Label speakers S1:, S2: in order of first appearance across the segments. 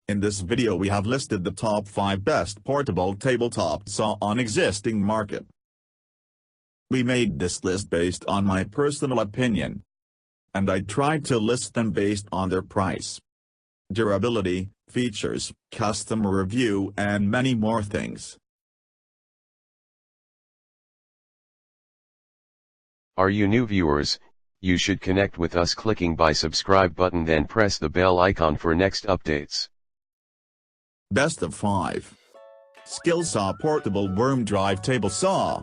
S1: In this video we have listed the top 5 best portable tabletop saw on existing market. We made this list based on my personal opinion, and I tried to list them based on their price, durability, features, customer review and many more things.
S2: Are you new viewers? You should connect with us clicking by subscribe button, then press the bell icon for next updates.
S1: Best of 5. Skillsaw Portable Worm Drive Table Saw.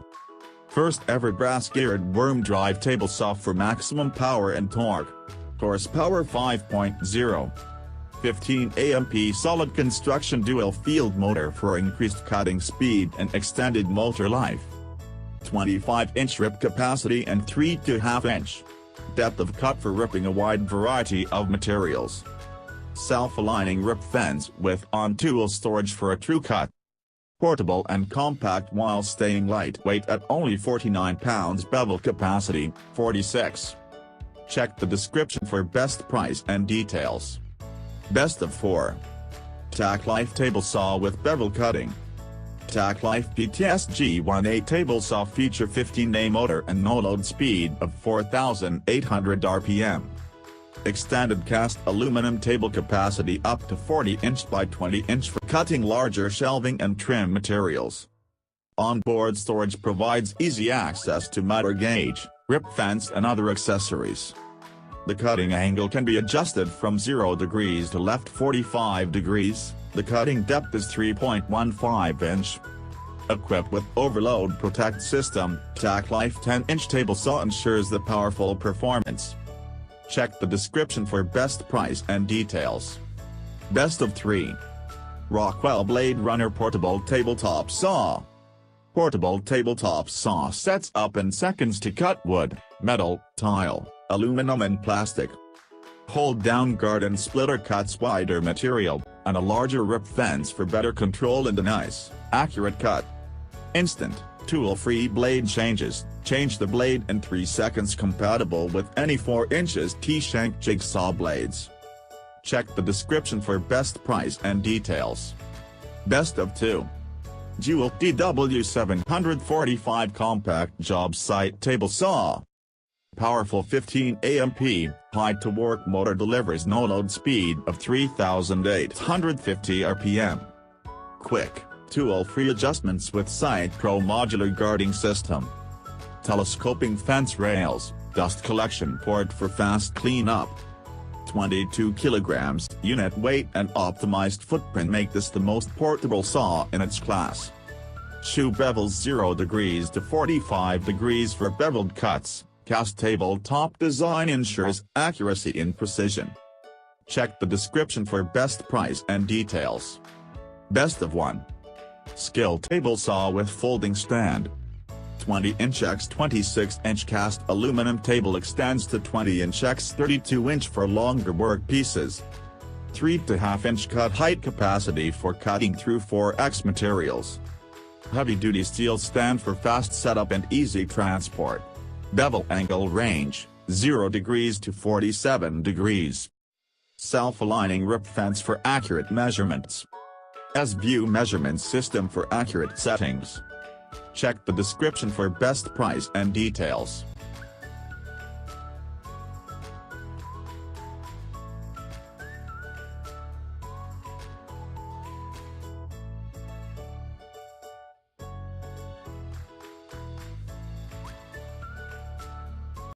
S1: First ever brass-geared worm drive table saw for maximum power and torque. Horsepower 5.0. 15 AMP solid construction dual field motor for increased cutting speed and extended motor life. 25-inch rip capacity and 3.5 inch depth of cut for ripping a wide variety of materials. Self-aligning rip fence with on-tool storage for a true cut. Portable and compact while staying lightweight at only 49 pounds. Bevel capacity, 46. Check the description for best price and details. Best of 4. TacLife Table Saw with Bevel Cutting. TacLife PTS-G18 Table Saw feature 15A motor and no-load speed of 4,800 RPM. Extended cast aluminum table capacity up to 40-inch by 20-inch for cutting larger shelving and trim materials. Onboard storage provides easy access to motor gauge, rip fence and other accessories. The cutting angle can be adjusted from 0 degrees to left 45 degrees, the cutting depth is 3.15 inch. Equipped with overload protect system, TacLife 10-inch table saw ensures the powerful performance. Check the description for best price and details. Best of 3. Rockwell Blade Runner Portable Tabletop Saw. Portable tabletop saw sets up in seconds to cut wood, metal, tile, aluminum and plastic. Hold down guard and splitter cuts wider material, and a larger rip fence for better control and a nice, accurate cut. Instant, tool-free blade changes. Change the blade in 3 seconds. Compatible with any 4 inches T-shank jigsaw blades. Check the description for best price and details. Best of 2. Dual DW745 Compact Job Site Table Saw. Powerful 15 AMP, high-torque motor delivers no-load speed of 3,850 RPM. Quick, tool-free adjustments with Site Pro modular guarding system. Telescoping fence rails, dust collection port for fast cleanup. 22 kilograms unit weight and optimized footprint make this the most portable saw in its class. Shoe bevels 0 degrees to 45 degrees for beveled cuts. Cast tabletop design ensures accuracy and precision. Check the description for best price and details. Best of 1. Skill Table Saw with Folding Stand. 20-inch x 26-inch cast aluminum table extends to 20-inch x 32-inch for longer work pieces. 3.5 inch cut height capacity for cutting through 4x materials. Heavy-duty steel stand for fast setup and easy transport. Bevel angle range, 0 degrees to 47 degrees. Self-aligning rip fence for accurate measurements. S-View measurement system for accurate settings. Check the description for best price and details.